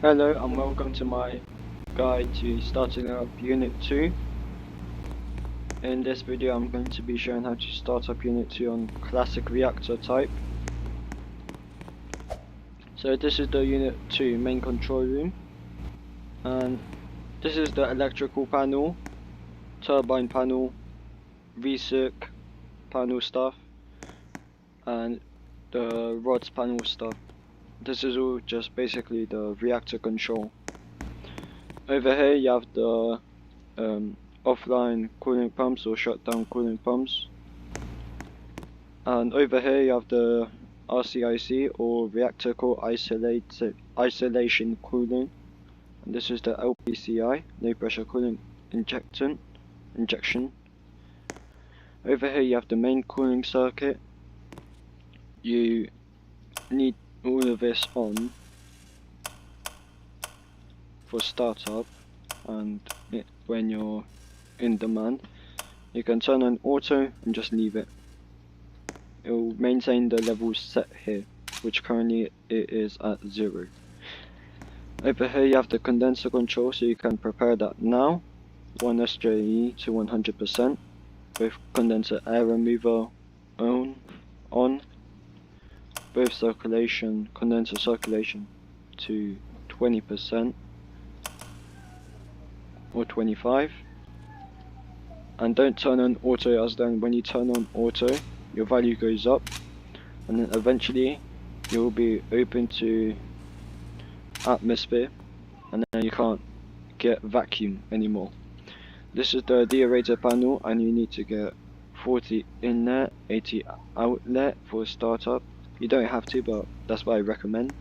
Hello and welcome to my guide to starting up Unit 2. In this video I'm going to be showing how to start up Unit 2 on classic reactor type. So this is the Unit 2 main control room, and this is the electrical panel, turbine panel, VCirc panel stuff, and the rods panel stuff. This is all just basically the reactor control. Over here you have the offline cooling pumps or shutdown cooling pumps, and over here you have the RCIC or reactor core isolation cooling, and this is the LPCI, low pressure cooling injection. Over here you have the main cooling circuit. You need all of this on for startup, and when you're in demand you can turn on auto and just leave it. It will maintain the levels set here, which currently it is at 0. Over here you have the condenser control, so you can prepare that now. 1 SJE to 100%, both condenser air removal on, both condenser circulation to 20% or 25, and don't turn on auto, as then when you turn on auto your value goes up, and then eventually you will be open to atmosphere, and then you can't get vacuum anymore. This is the deaerator panel, and you need to get 40 inlet, 80 outlet for startup. You don't have to, but that's what I recommend.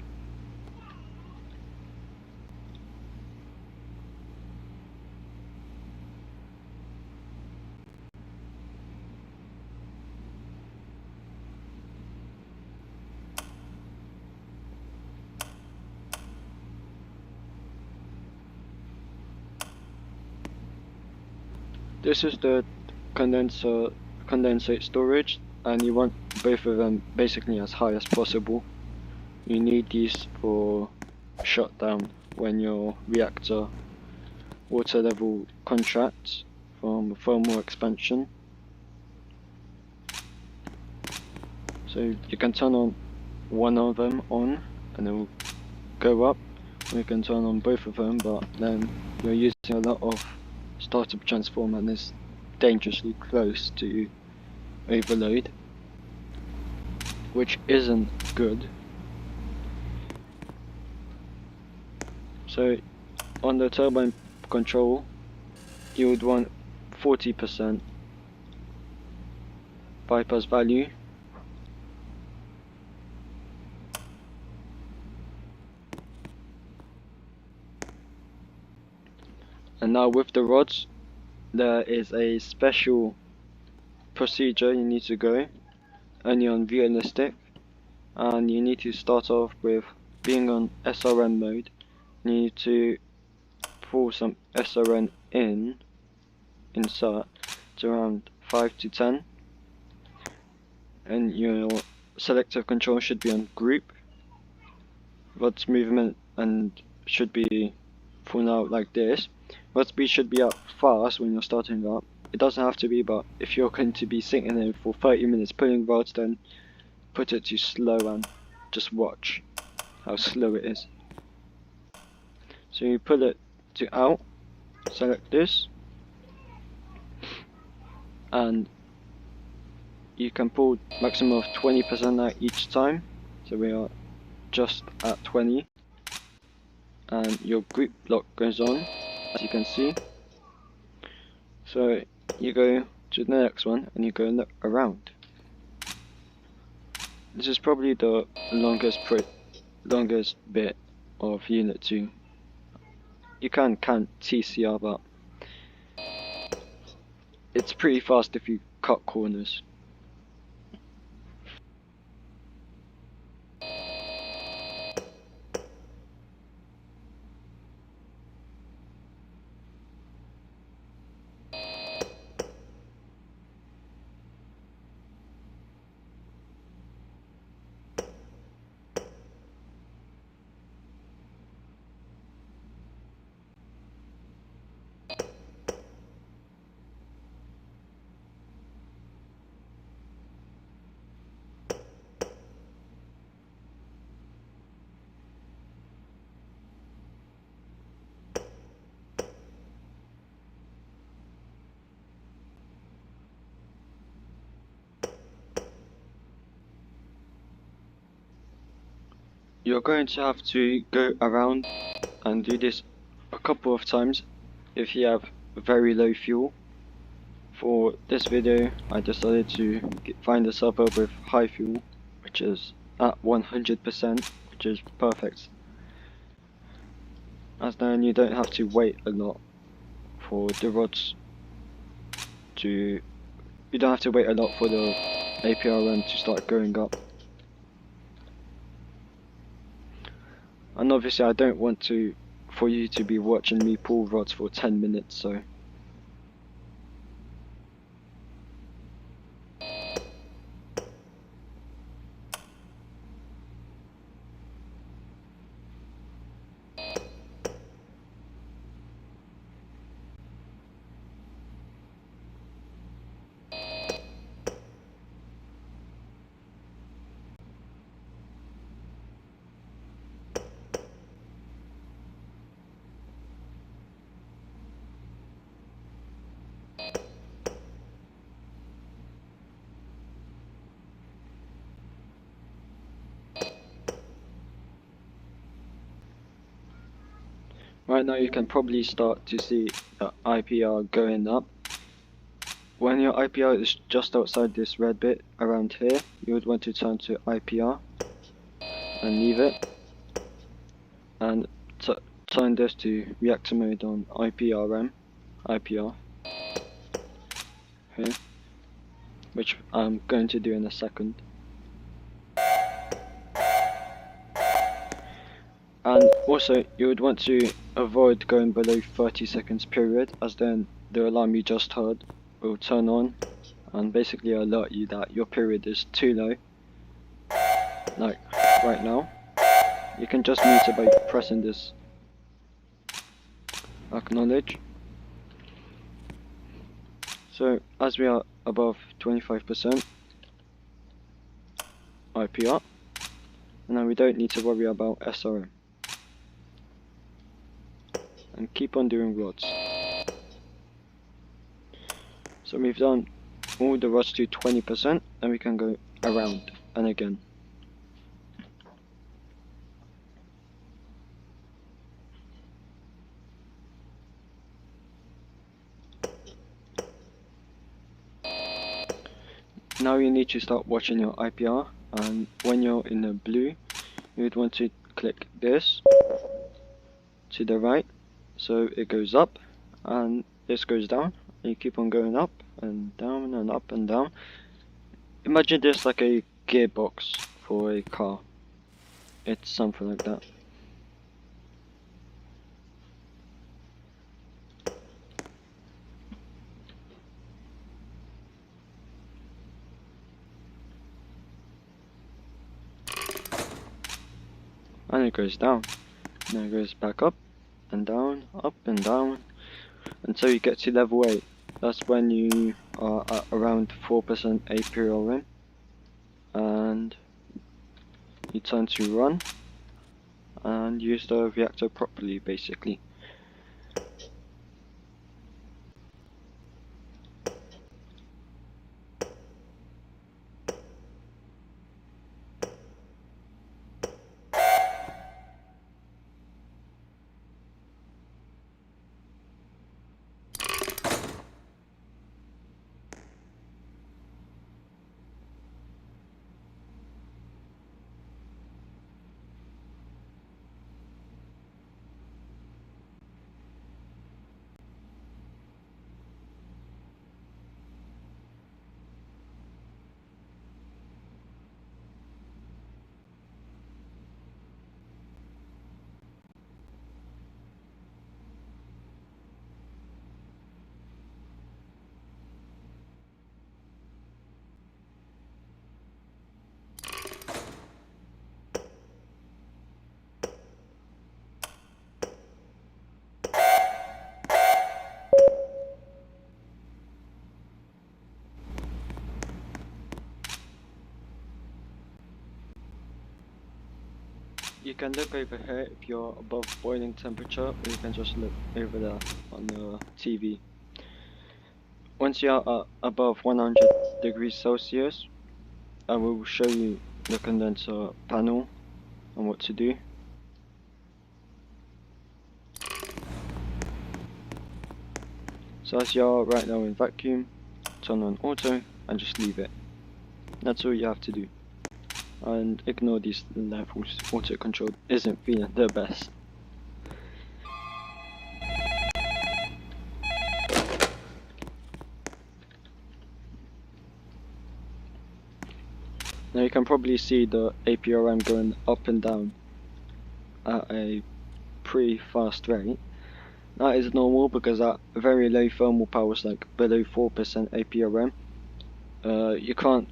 This is the condensate storage, and you want both of them basically as high as possible. You need these for shutdown when your reactor water level contracts from thermal expansion. So you can turn on one of them on and it will go up, or you can turn on both of them, but then you're using a lot of startup transformer and it's dangerously close to overload, which isn't good. So on the turbine control you would want 40% bypass value, and now with the rods there is a special procedure you need to go only on realistic, and you need to start off with being on SRN mode. You need to pull some SRN insert to around 5 to 10, and your selective control should be on group. Rod's movement and should be pulled out like this. Rod speed should be up fast when you're starting up. It doesn't have to be, but if you're going to be sitting there for 30 minutes pulling rods, then put it to slow and just watch how slow it is. So you pull it to out, select this, and you can pull maximum of 20% out each time. So we are just at 20, and your group lock goes on, as you can see. So you go to the next one and you go look around. This is probably the longest bit of Unit 2. You can count TCR, but it's pretty fast if you cut corners. you're going to have to go around and do this a couple of times if you have very low fuel. For this video, I decided to find a suburb with high fuel, which is at 100%, which is perfect. As then you don't have to wait a lot for the rods to... You don't have to wait a lot for the APRM to start going up. And obviously I don't want for you to be watching me pull rods for 10 minutes, so... Right now you can probably start to see the IPR going up. When your IPR is just outside this red bit around here, you would want to turn to IPR and leave it, and turn this to reactor mode on IPR here, which I'm going to do in a second. And also you would want to avoid going below 30 seconds period, as then the alarm you just heard will turn on and basically alert you that your period is too low. Like right now, you can just mute it by pressing this acknowledge. So as we are above 25% IPR, and now we don't need to worry about SRM. And keep on doing rods. So we've done all the rods to 20%, and we can go around and again. Now you need to start watching your IPR, and when you're in the blue, you would want to click this to the right, so it goes up, and this goes down, and you keep on going up and down and up and down. Imagine this like a gearbox for a car. It's something like that. And it goes down, and then it goes back up and down until you get to level 8. That's when you are at around 4% APRM, and you turn to run and use the reactor properly, basically. You can look over here if you're above boiling temperature, or you can just look over there on the TV. Once you are above 100 degrees Celsius, I will show you the condenser panel on what to do. So as you are right now in vacuum, turn on auto and just leave it. That's all you have to do. And ignore these levels, auto control isn't feeling the best. Now you can probably see the APRM going up and down at a pretty fast rate. That is normal because at very low thermal powers, like below 4% APRM, you can't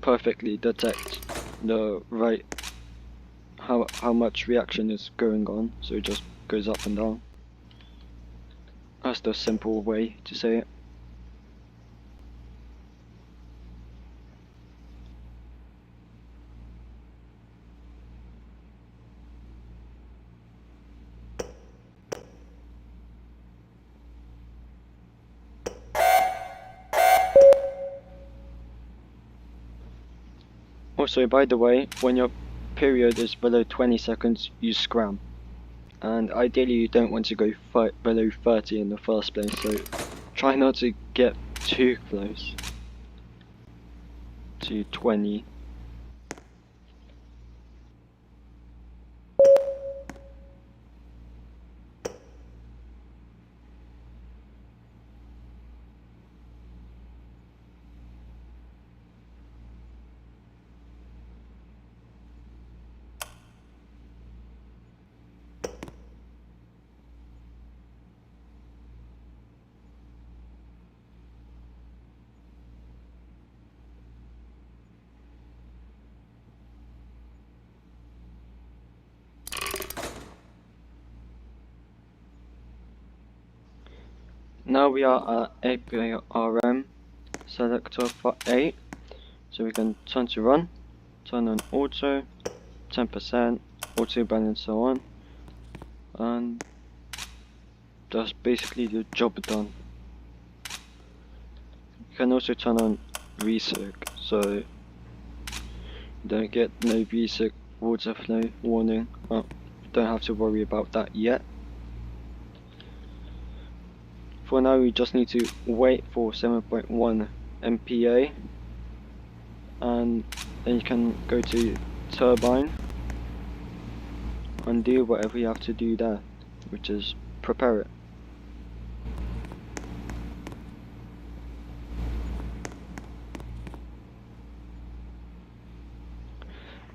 perfectly detect the right how much reaction is going on, so it just goes up and down. That's the simple way to say it. Also, by the way, when your period is below 20 seconds, you scram. And ideally you don't want to go below 30 in the first place, so try not to get too close to 20. Now we are at APRM selector for 8, so we can turn to run, turn on auto, 10%, auto ban and so on, and that's basically the job done. You can also turn on recirc, so you don't get no recirc water flow warning. Oh, don't have to worry about that yet. For now we just need to wait for 7.1 MPa, and then you can go to Turbine and do whatever you have to do there, which is prepare it.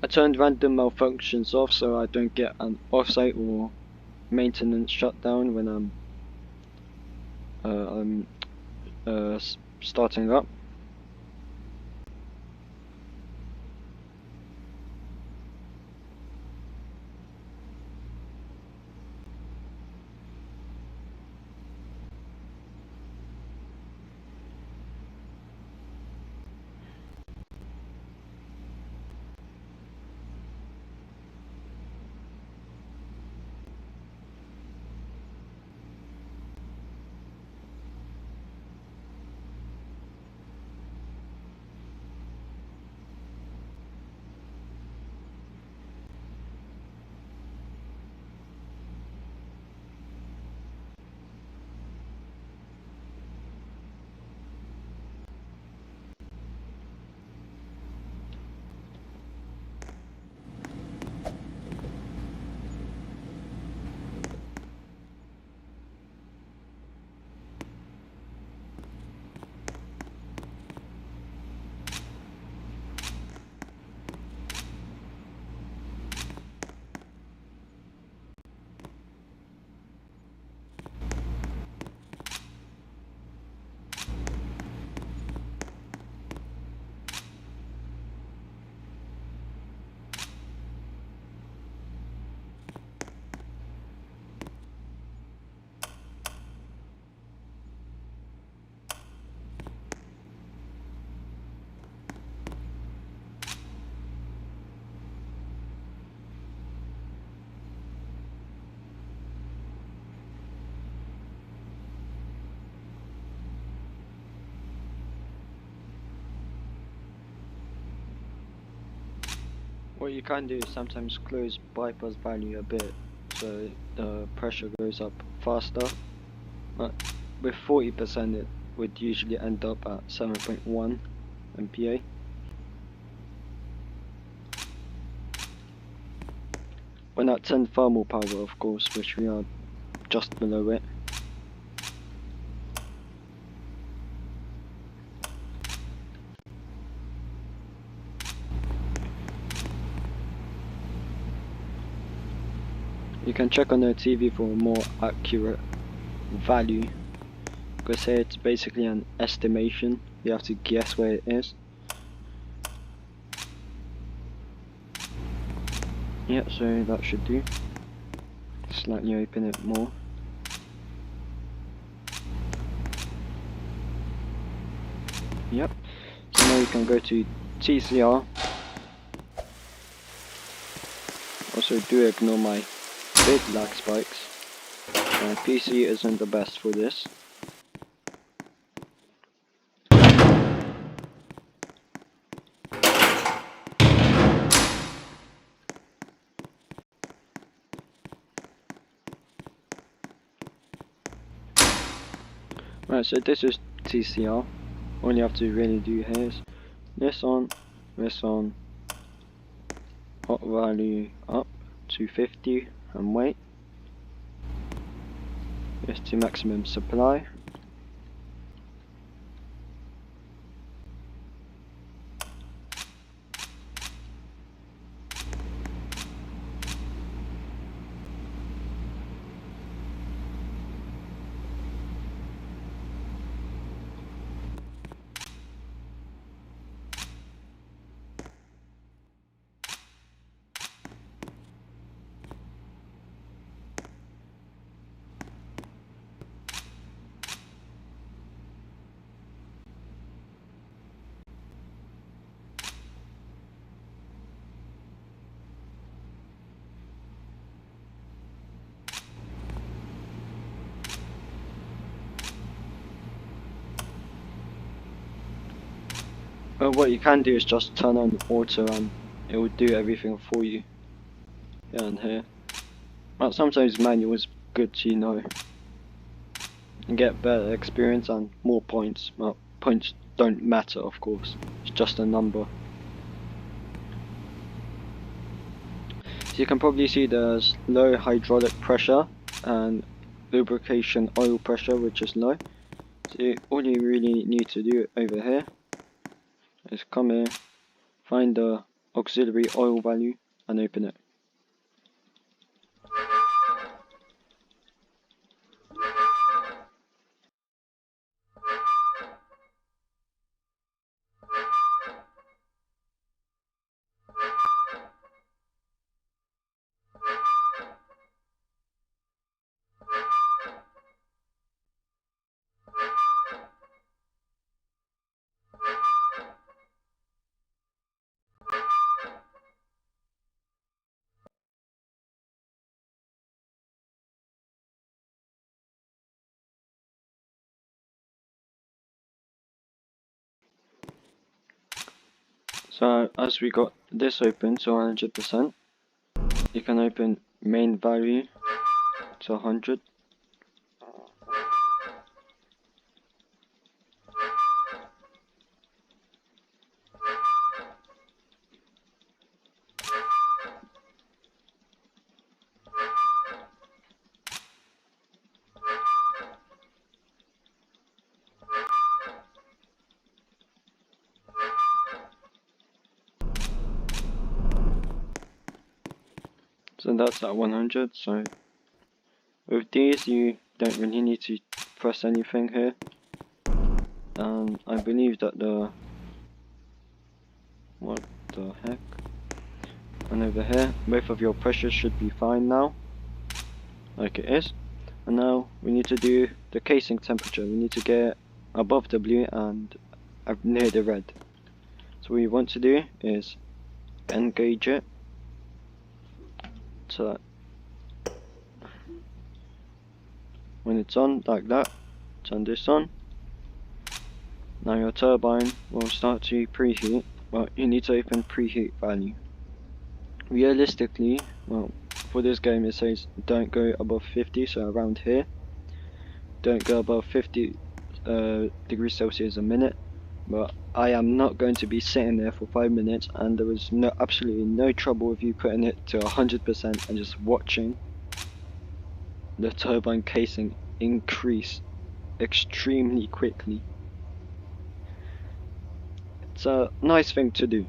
I turned random malfunctions off so I don't get an offsite or maintenance shutdown when I'm starting up. What you can do is sometimes close bypass value a bit so the pressure goes up faster. With 40% it would usually end up at 7.1 MPa. When at 10 thermal power, of course, which we are just below it. You can check on the TV for a more accurate value, because here it's basically an estimation. You have to guess where it is. Yeah, so that should do. Slightly open it more. Yep. So now you can go to TCR. Also do ignore my big lag spikes. My PC isn't the best for this. Right, so this is TCR. All you have to really do here is this on, hot value up to 50 and wait. This to maximum supply. What you can do is just turn on auto and it will do everything for you. Here and here. But sometimes manual is good to know. You get better experience and more points. Well, points don't matter, of course. It's just a number. So you can probably see there's low hydraulic pressure and lubrication oil pressure, which is low. So all you really need to do over here is come here, find the auxiliary oil value and open it. So as we got this open to 100%, you can open main value to 100. So that's at 100. So with these you don't really need to press anything here. And I believe that what the heck? And over here, both of your pressures should be fine now, like it is. And now we need to do the casing temperature. We need to get above the blue and near the red. So what you want to do is engage it so that when it's on like that, turn this on. Now your turbine will start to preheat. Well, you need to open preheat value. realistically, well, for this game it says don't go above 50, so around here. Don't go above 50 degrees Celsius a minute, but I am not going to be sitting there for 5 minutes, and there was absolutely no trouble with you putting it to 100% and just watching the turbine casing increase extremely quickly. It's a nice thing to do.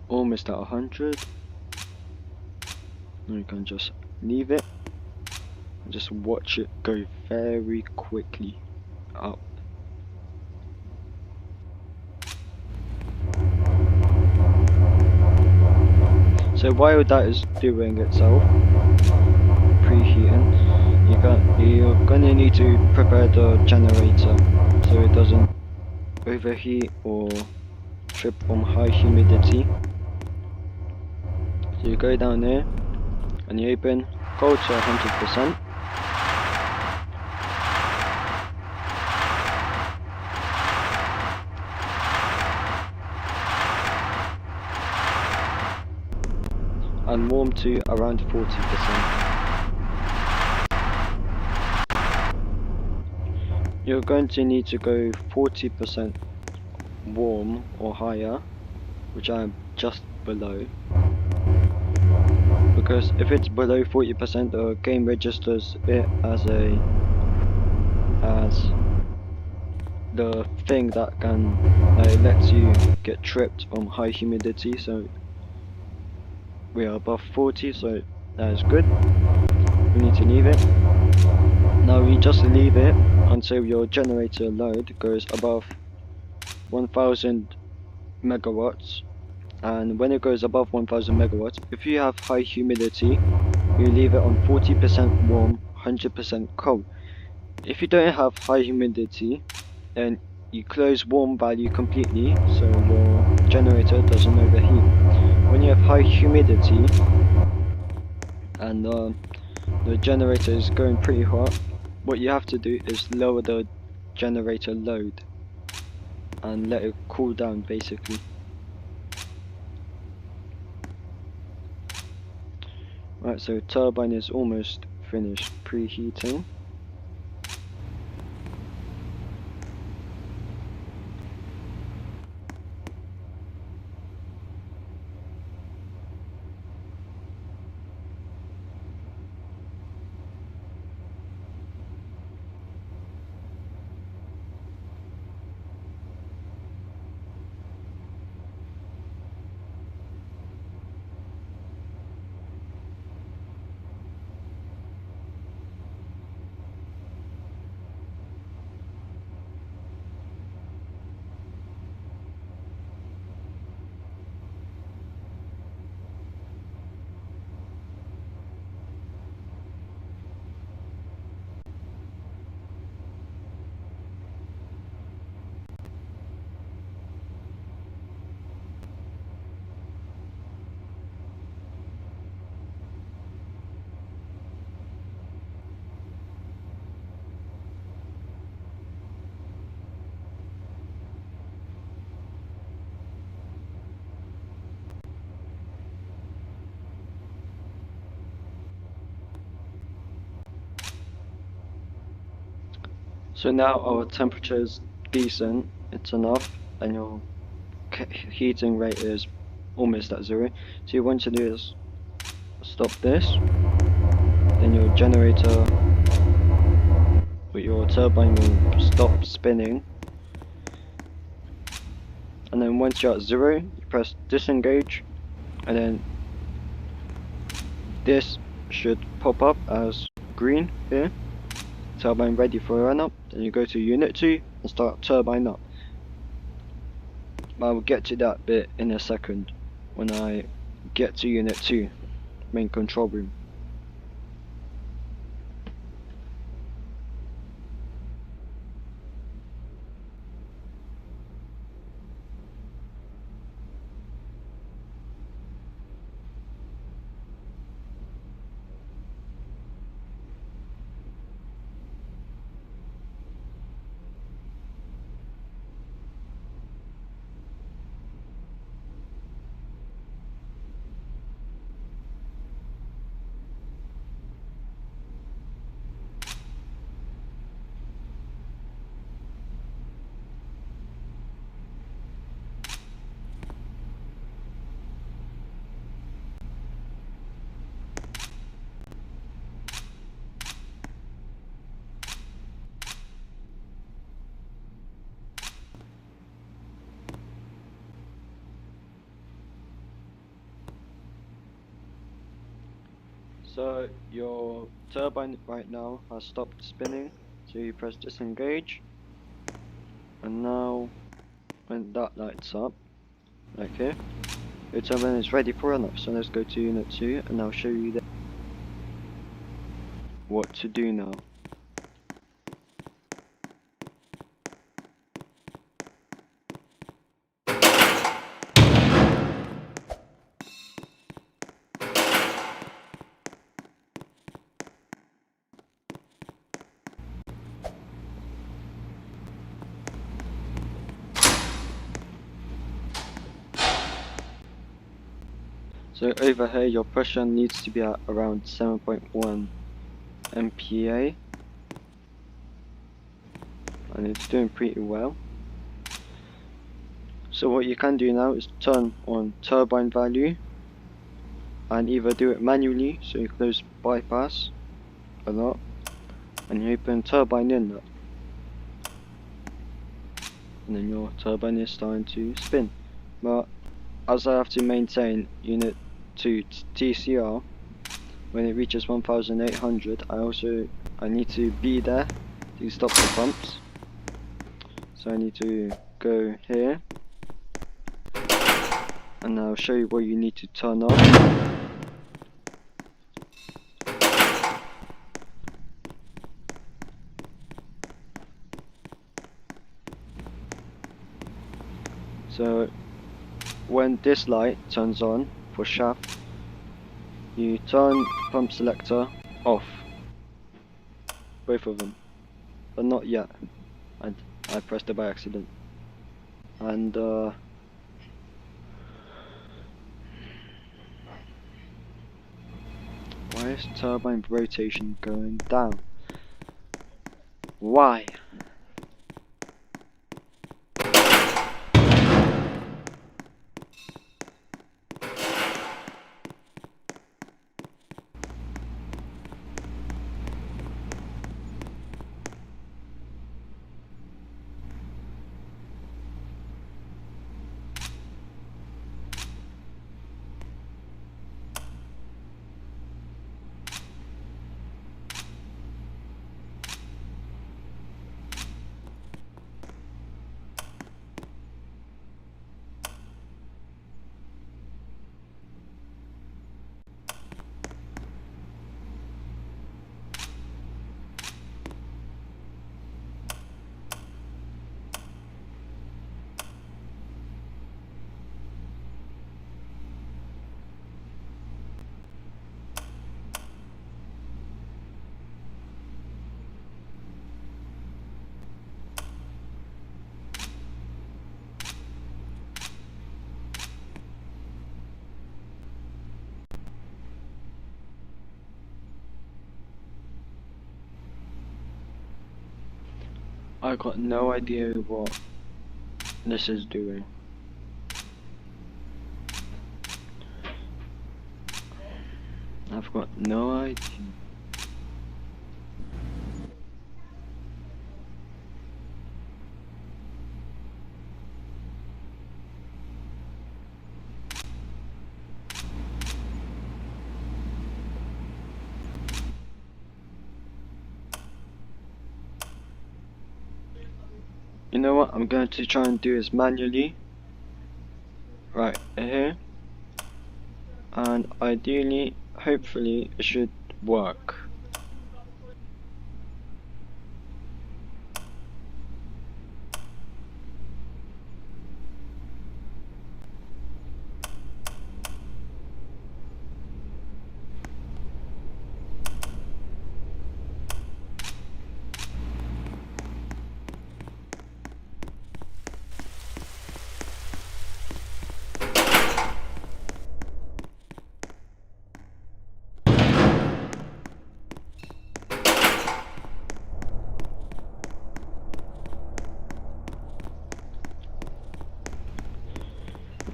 Almost at 100. You can just leave it and just watch it go very quickly up. So while that is doing itself, preheating, you're gonna need to prepare the generator so it doesn't overheat or trip from high humidity. So you go down there and you open, go to 100%. And warm to around 40%. You're going to need to go 40% warm or higher, which I am just below. Because if it's below 40%, the game registers it as the thing that it lets you get tripped from high humidity. So we are above 40, so that is good. We need to leave it. Now we just leave it until your generator load goes above 1000 megawatts. And when it goes above 1000 megawatts, if you have high humidity, you leave it on 40% warm, 100% cold. If you don't have high humidity, then you close warm value completely, so your generator doesn't overheat. When you have high humidity and the generator is going pretty hot, what you have to do is lower the generator load and let it cool down basically. Right, so turbine is almost finished preheating. So now our temperature is decent, it's enough, and your heating rate is almost at 0. So you want to do is stop this, then your generator with your turbine will stop spinning, and then once you're at 0, you press disengage, and then this should pop up as green here. Turbine ready for run up. Then you go to unit 2 and start turbine up. I will get to that bit in a second when I get to unit 2, main control room. So your turbine right now has stopped spinning, so you press disengage, and now when that lights up, like here, your turbine is ready for runup. So let's go to Unit 2 and I'll show you what to do now. So over here your pressure needs to be at around 7.1 MPa, and it's doing pretty well. So what you can do now is turn on turbine value and either do it manually, so you close bypass a lot and you open turbine inlet, and then your turbine is starting to spin. But as I have to maintain Unit 2 TCR when it reaches 1800, I need to be there to stop the pumps. So I need to go here, and I'll show you what you need to turn off. So when this light turns on for shaft, you turn pump selector off, both of them, but not yet. I pressed it by accident. And why is turbine rotation going down? Why? I got no idea what this is doing. I've got no idea. You know what, I'm going to try and do this manually. Right here. And ideally, hopefully, it should work.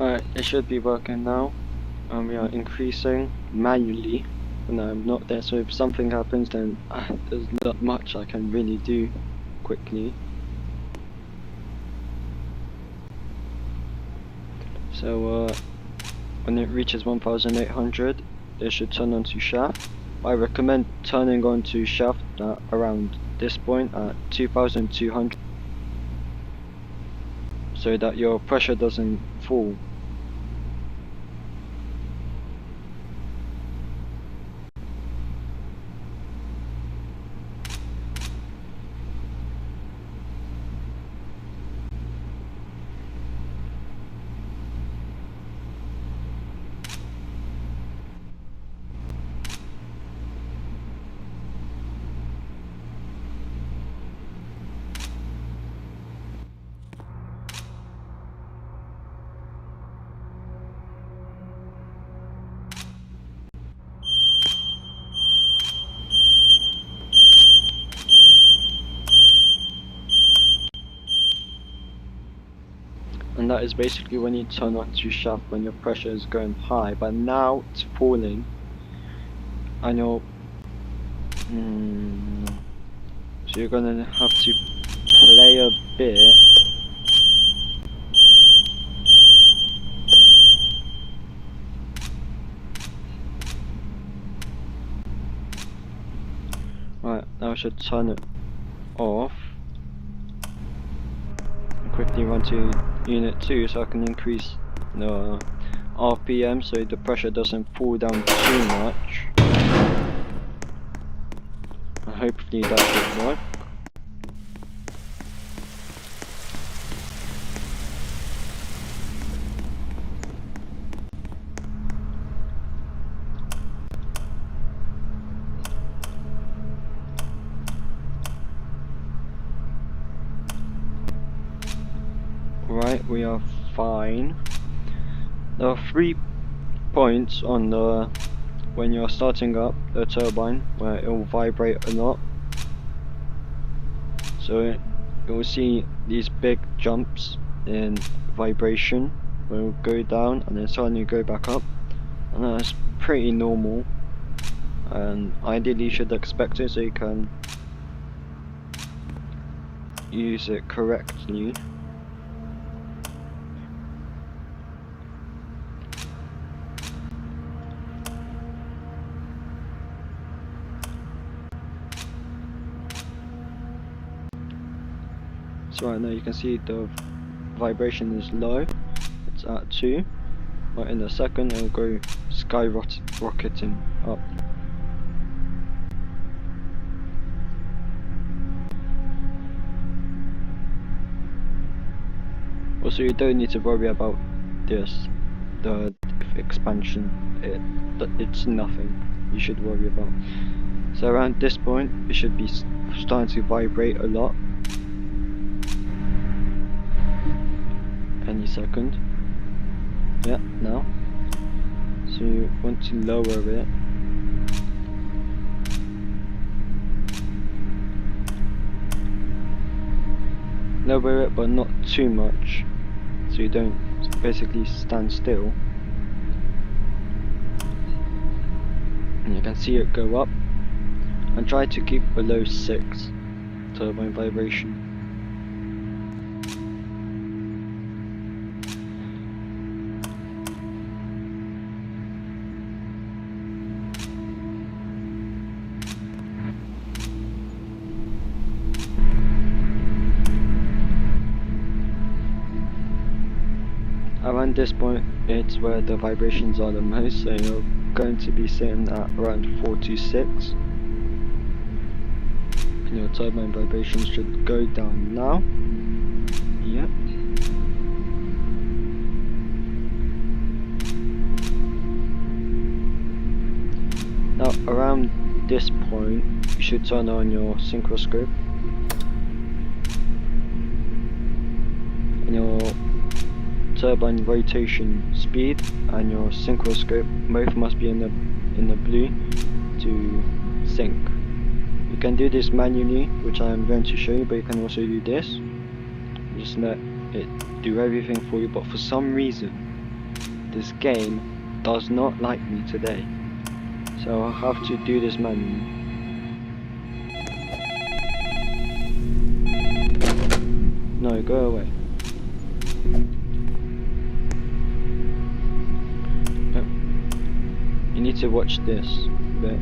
Alright, it should be working now, and we are increasing manually when I'm not there, so if something happens then there's not much I can really do quickly. So when it reaches 1800, it should turn on to shaft, I recommend turning on to shaft at around this point at 2200 so that your pressure doesn't fall. And that is basically when you turn on to shaft when your pressure is going high, but now it's falling and you're so you're gonna have to play a bit. Right, now I should turn it off and quickly run to unit 2 so I can increase the RPM so the pressure doesn't fall down too much. And hopefully that should work. Right, we are fine. There are 3 points on the when you're starting up the turbine where it will vibrate a lot. So it will see these big jumps in vibration where it will go down and then suddenly go back up, and that's pretty normal and ideally you should expect it so you can use it correctly. So right now you can see the vibration is low, it's at 2, but in a second it will go skyrocketing up. Also you don't need to worry about this, the expansion, it's nothing you should worry about. So around this point it should be starting to vibrate a lot. Any second. Yeah, now. So you want to lower it. Lower it but not too much, so you don't basically stand still. And you can see it go up. And try to keep below 6 turbine vibration. Around this point it's where the vibrations are the most, so you're going to be sitting at around 4 to 6 and your turbine vibrations should go down now. Yep. Now around this point you should turn on your synchroscope and your turbine rotation speed and your synchroscope both must be in the blue to sync. You can do this manually, which I am going to show you, but you can also do this. Just let it do everything for you, but for some reason this game does not like me today, so I'll have to do this manually. No, go away. You need to watch this bit.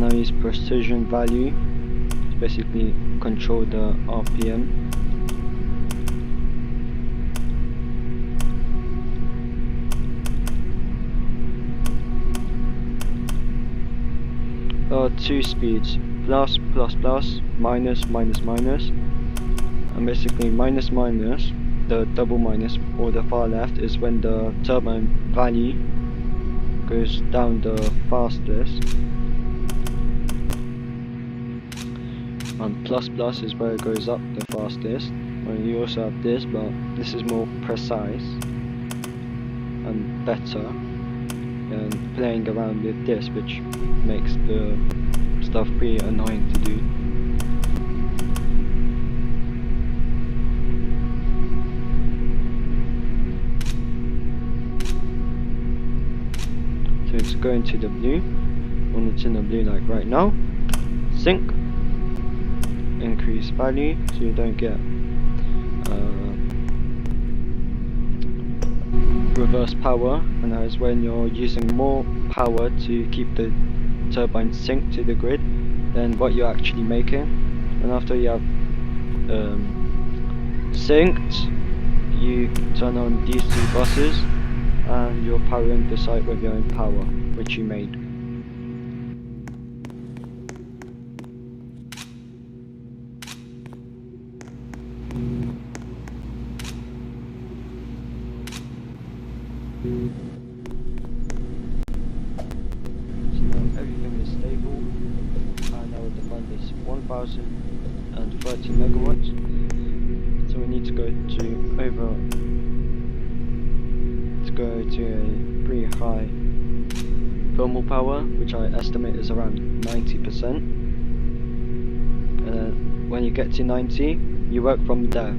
and I use precision value to basically control the RPM. There are two speeds, plus, plus, plus, minus, minus, minus, and basically minus, minus, the double minus or the far left is when the turbine value goes down the fastest, and plus plus is where it goes up the fastest. Well, you also have this, but this is more precise and better than playing around with this, which makes the stuff pretty annoying to do. So it's going to the blue. When it's in the blue, like right now, sync, increase value so you don't get reverse power, and that is when you're using more power to keep the turbine synced to the grid than what you're actually making. And after you have synced, you turn on these two buses and you're powering the site with your own power which you made. So now everything is stable, and our demand is 1030 megawatts. So we need to go to a pretty high thermal power, which I estimate is around 90%. And then when you get to 90, you work from there.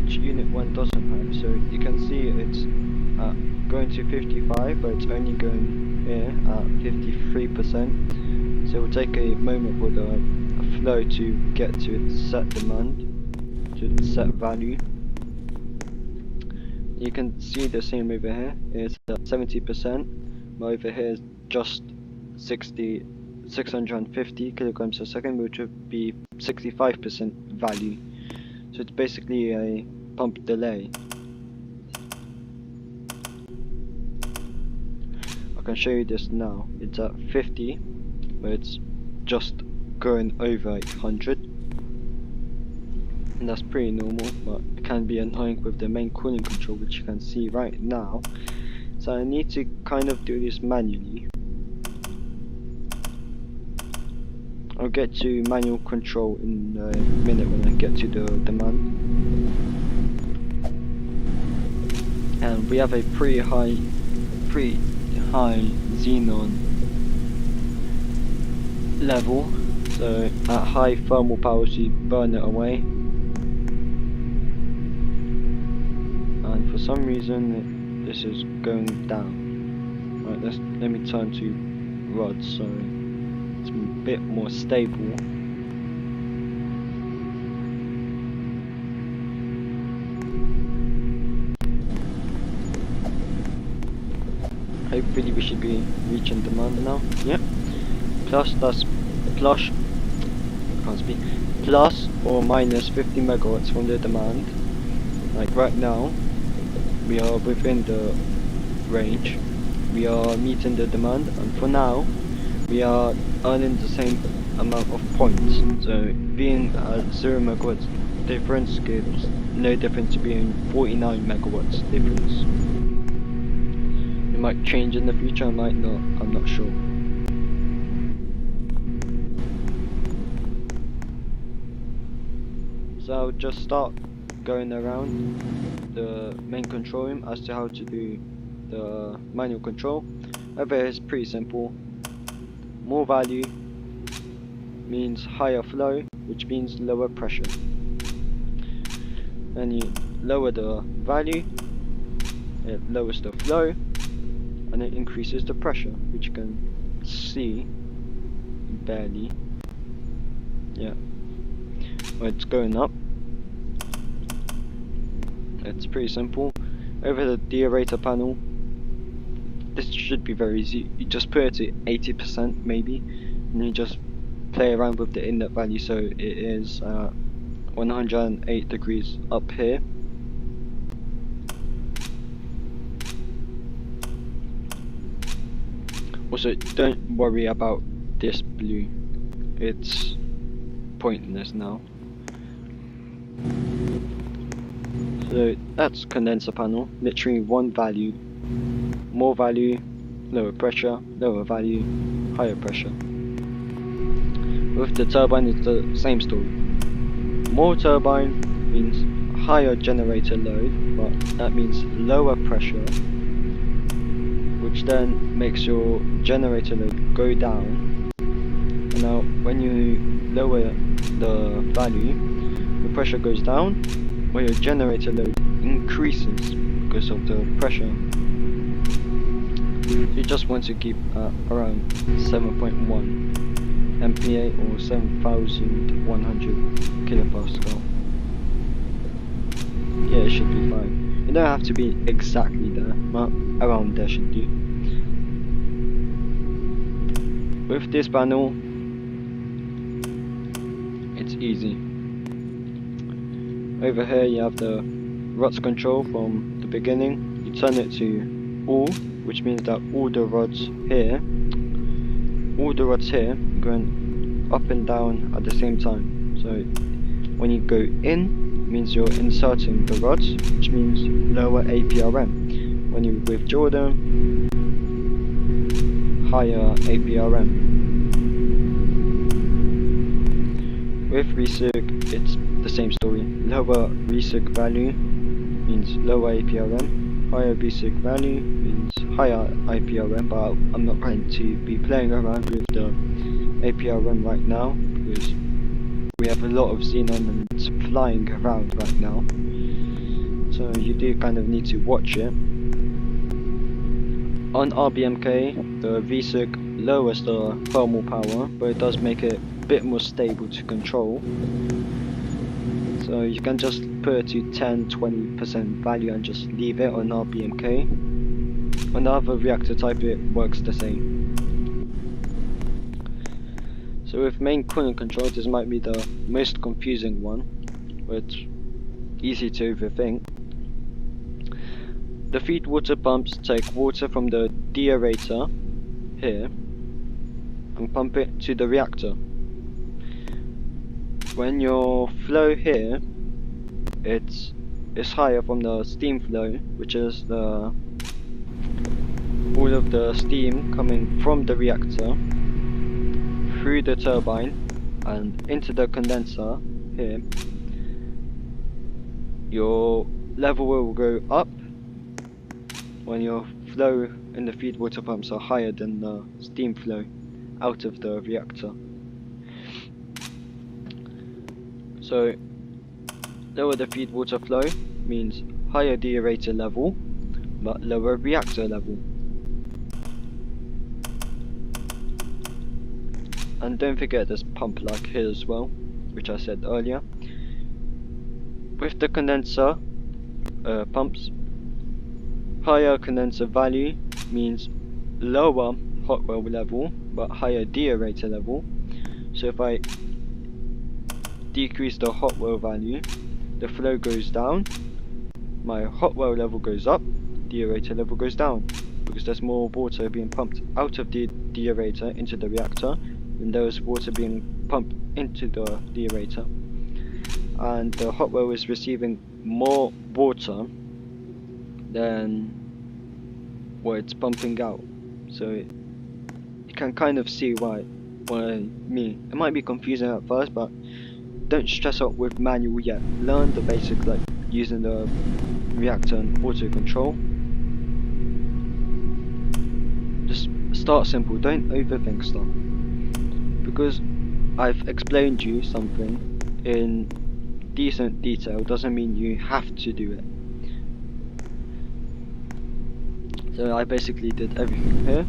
Unit 1 doesn't have, so you can see it's going to 55, but it's only going here at 53%. So it will take a moment for the flow to get to its set demand, to its set value. You can see the same over here. It's at 70%, but over here is just 650 kilograms a second, which would be 65% value. So it's basically a pump delay. I can show you this now. It's at 50, but it's just going over 100. And that's pretty normal, but it can be annoying with the main cooling control, which you can see right now. So I need to kind of do this manually. I'll get to manual control in a minute when I get to the demand. And we have a pretty high xenon level, so at high thermal power you burn it away, and for some reason this is going down. Right, let me turn to rods so it's a bit more stable. Hopefully we should be reaching demand now. Yep. Plus or minus 50 megawatts from the demand. Like right now, we are within the range. We are meeting the demand, and for now, we are earning the same amount of points. So being at 0 megawatts difference gives no difference between 49 megawatts difference. It might change in the future, it might not, I'm not sure. So I'll just start going around the main control room as to how to do the manual control. Over here is pretty simple. More value means higher flow, which means lower pressure. Then you lower the value, it lowers the flow, and it increases the pressure, which you can see barely. Yeah, well, it's going up. It's pretty simple. Over the deaerator panel, this should be very easy. You just put it to 80% maybe, and you just play around with the inlet value, so it is 108 degrees up here. Also, don't worry about this blue, it's pointless now. So that's condenser panel, literally one value. More value, lower pressure, lower value, higher pressure. With the turbine it's the same story. More turbine means higher generator load, but that means lower pressure, which then makes your generator load go down. And now when you lower the value, the pressure goes down, while your generator load increases because of the pressure. So you just want to keep around 7.1 MPa or 7,100 kilopascal. Yeah, it should be fine. You don't have to be exactly there, but around there should do. With this panel, it's easy. Over here you have the rods control from the beginning. You turn it to all, which means that all the rods here are going up and down at the same time. So when you go in, it means you're inserting the rods, which means lower APRM. When you withdraw them, higher APRM. With recirc, it's the same story. Lower recirc value means lower APRM. Higher recirc value means higher APRM, but I'm not going to be playing around with the APRM right now because we have a lot of xenon and it's flying around right now. So you do kind of need to watch it. On RBMK, the VCirc lowers the thermal power, but it does make it a bit more stable to control. So you can just put it to 10-20% value and just leave it on RBMK. On the other reactor type it works the same. So with main coolant control, this might be the most confusing one, but it's easy to overthink. The feed water pumps take water from the deaerator here and pump it to the reactor. When your flow here, it's higher from the steam flow, which is all of the steam coming from the reactor through the turbine and into the condenser here. Your level will go up when your flow in the feed water pumps are higher than the steam flow out of the reactor. So lower the feed water flow means higher deaerator level but lower reactor level. And don't forget this pump like here as well, which I said earlier. With the condenser pumps, higher condenser value means lower hot well level but higher deaerator level. So if I decrease the hot well value, the flow goes down, my hot well level goes up, deaerator level goes down, because there's more water being pumped out of the deaerator into the reactor than there is water being pumped into the deaerator. and the hot well is receiving more water than what it's pumping out. So you can kind of see what I mean. It might be confusing at first, but don't stress out with manual yet. Learn the basics, like using the reactor and auto control. Just start simple, don't overthink stuff. Because I've explained you something in decent detail doesn't mean you have to do it. So I basically did everything here.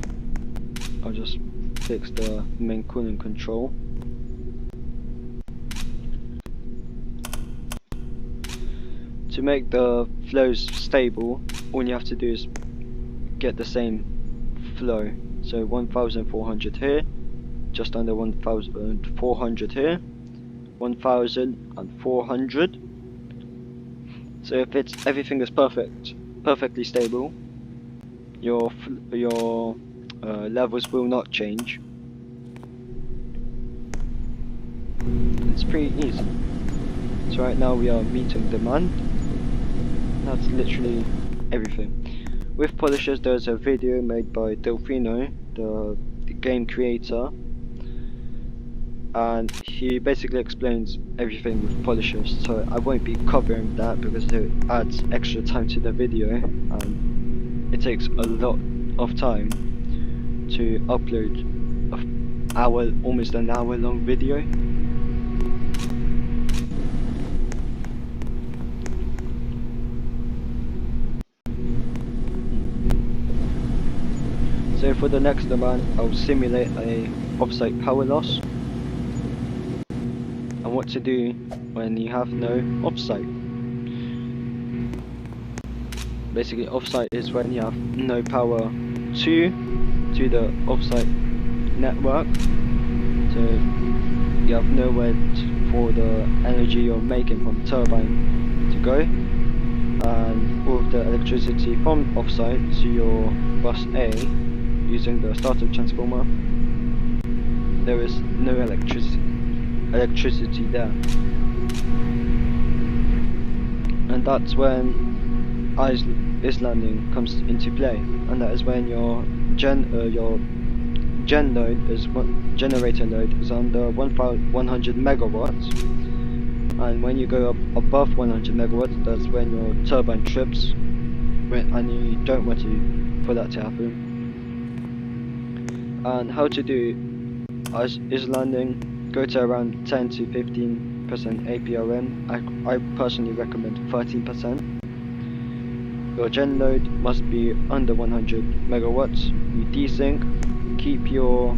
I'll just fix the main cooling control. To make the flows stable, all you have to do is get the same flow. So 1400 here, just under 1400 here, 1400. So if everything is perfectly stable, your levels will not change. It's pretty easy. So right now we are meeting demand. That's literally everything. With polishers, there's a video made by Delfino, the game creator, and he basically explains everything with polishers, so I won't be covering that because it adds extra time to the video and it takes a lot of time to upload almost an hour long video. So for the next demand, I'll simulate a offsite power loss and what to do when you have no offsite. Basically, offsite is when you have no power to the offsite network, so you have nowhere for the energy you're making from the turbine to go, and all of the electricity from offsite to your bus A using the startup transformer, there is no electricity there, and that's when islanding comes into play, and that is when your generator load is under 100 megawatts, and when you go up above 100 megawatts, that's when your turbine trips, and you don't want for that to happen. And how to do islanding: go to around 10 to 15% APRM. I personally recommend 13%. Your gen load must be under 100 megawatts. You desync, keep your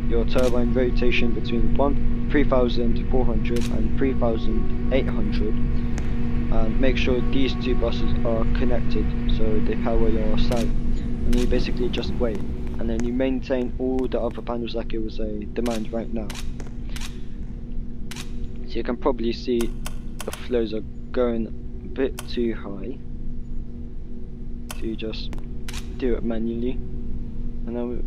your turbine rotation between 3400 and 3800, and make sure these two buses are connected so they power your site. And you basically just wait, and then you maintain all the other panels like it was a demand right now. So you can probably see the flows are going a bit too high, so you just do it manually, and then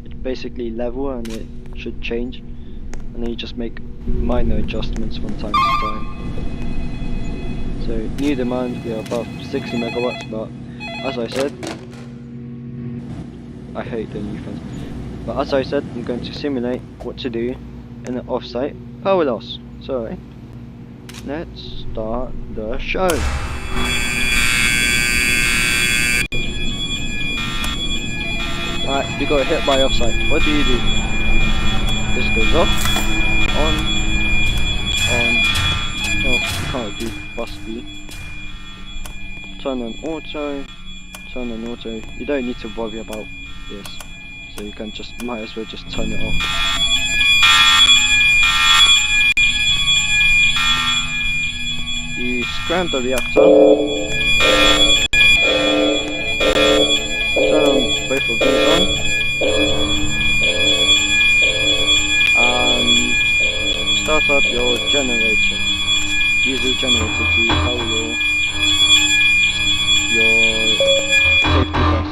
it's basically level and it should change, and then you just make minor adjustments from time to time. So new demand, we are above 60 megawatts, but as I said, I hate the new fans, but as I said, I'm going to simulate what to do in an offsite power loss. So let's start the show. Alright, we got hit by offsite. What do you do? This goes off, on. Oh, you can't do bus B. Turn on auto. You don't need to worry about this, so you can might as well just turn it off. You scram the reactor, turn both of these on, and start up your generator. Use your generator to power your safety bus.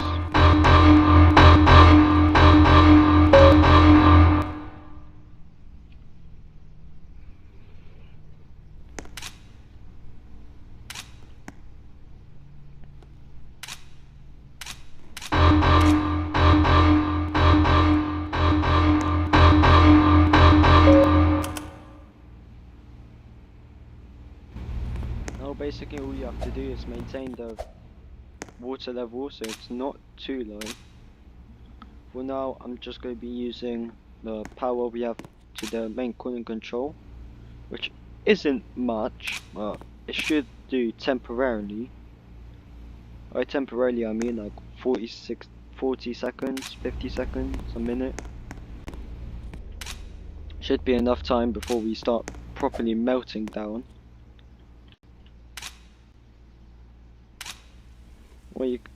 basically all you have to do is maintain the water level so it's not too low. For now, I'm just going to be using the power we have to the main cooling control, which isn't much, but it should do temporarily. By temporarily I mean like 40 seconds, 50 seconds, a minute. Should be enough time before we start properly melting down.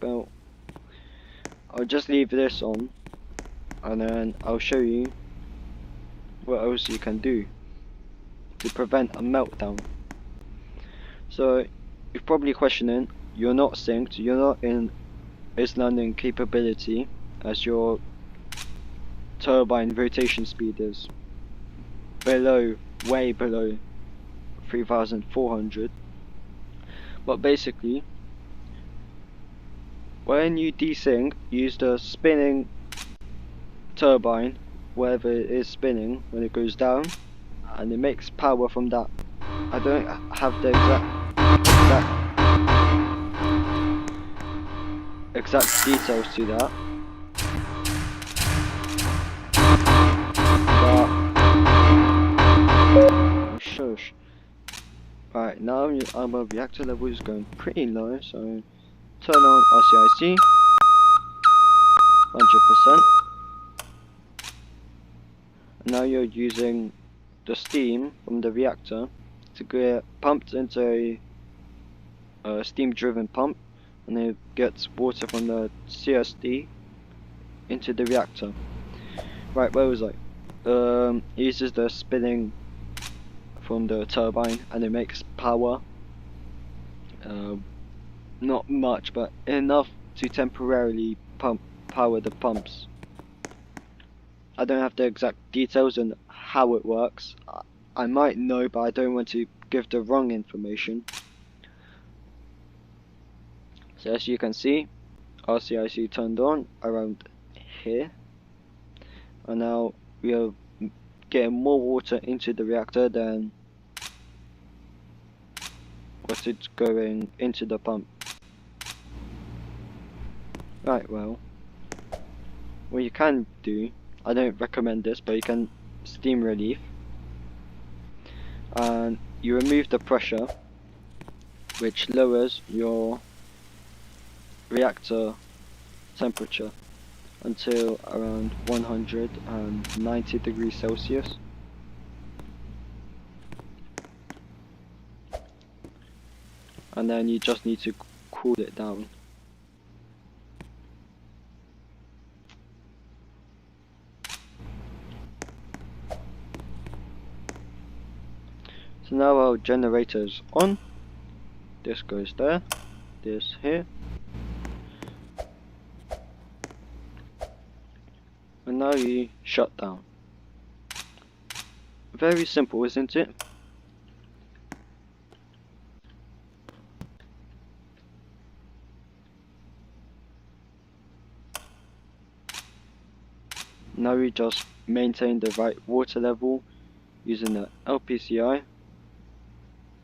Well, I'll just leave this on, and then I'll show you what else you can do to prevent a meltdown. So you're probably questioning, you're not synced, you're not in its landing capability as your turbine rotation speed is below, way below 3,400. But basically, when you desync, use the spinning turbine, wherever it is spinning when it goes down, and it makes power from that. I don't have the exact details to that, but shush. Right, now our reactor level is going pretty low, so turn on RCIC 100%. Now you're using the steam from the reactor to get pumped into a steam driven pump, and it gets water from the CSD into the reactor. Right, where was I? It uses the spinning from the turbine and it makes power. Not much, but enough to temporarily power the pumps. I don't have the exact details on how it works. I might know, but I don't want to give the wrong information. So as you can see, RCIC turned on around here, and now we are getting more water into the reactor than what's it going into the pump. Right, well, what you can do, I don't recommend this, but you can steam relief, and you remove the pressure, which lowers your reactor temperature until around 190 degrees Celsius. And then you just need to cool it down. So now our generator's on. This goes there, this here. And now you shut down. Very simple, isn't it? Now we just maintain the right water level using the LPCI,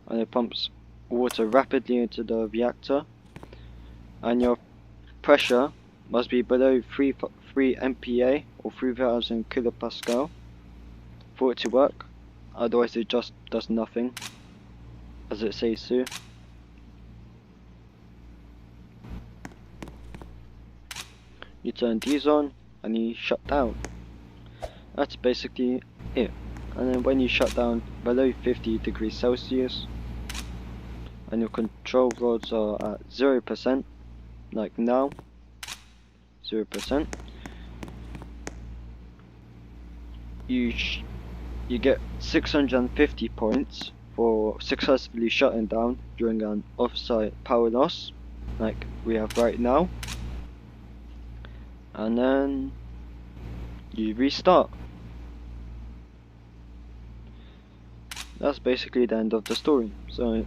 and it pumps water rapidly into the reactor, and your pressure must be below 3 MPa or 3000 kilopascal for it to work, otherwise it just does nothing, as it says so. You turn these on and you shut down. That's basically it. And then when you shut down below 50 degrees Celsius and your control rods are at 0%, like now, 0%, you get 650 points for successfully shutting down during an offsite power loss, like we have right now. And then you restart. That's basically the end of the story. So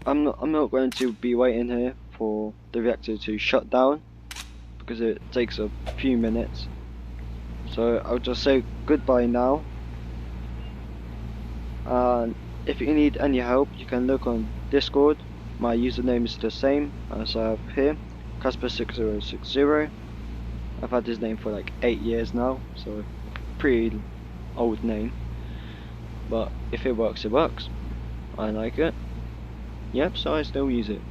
I'm not going to be waiting here for the reactor to shut down, because it takes a few minutes. So I'll just say goodbye now, and if you need any help, you can look on Discord. My username is the same as I have here, Kacper6060. I've had this name for like 8 years now, so pretty old name. But if it works, it works. I like it. Yep, so I still use it.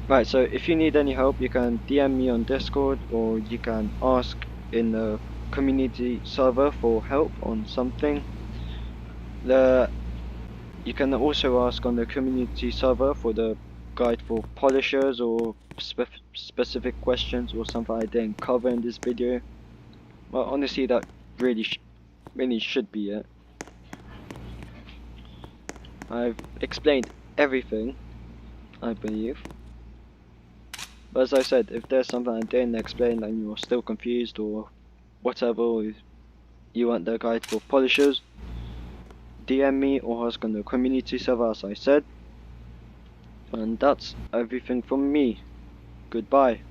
Right, so if you need any help, you can DM me on Discord, or you can ask in the community server for help on something. You can also ask on the community server for the guide for polishers or specific questions or something I didn't cover in this video. Well, honestly, that really should be it. I've explained everything, I believe. But as I said, if there's something I didn't explain and you're still confused or whatever, or you want the guide for polishers, DM me or ask on the community server as I said. And that's everything from me. Goodbye.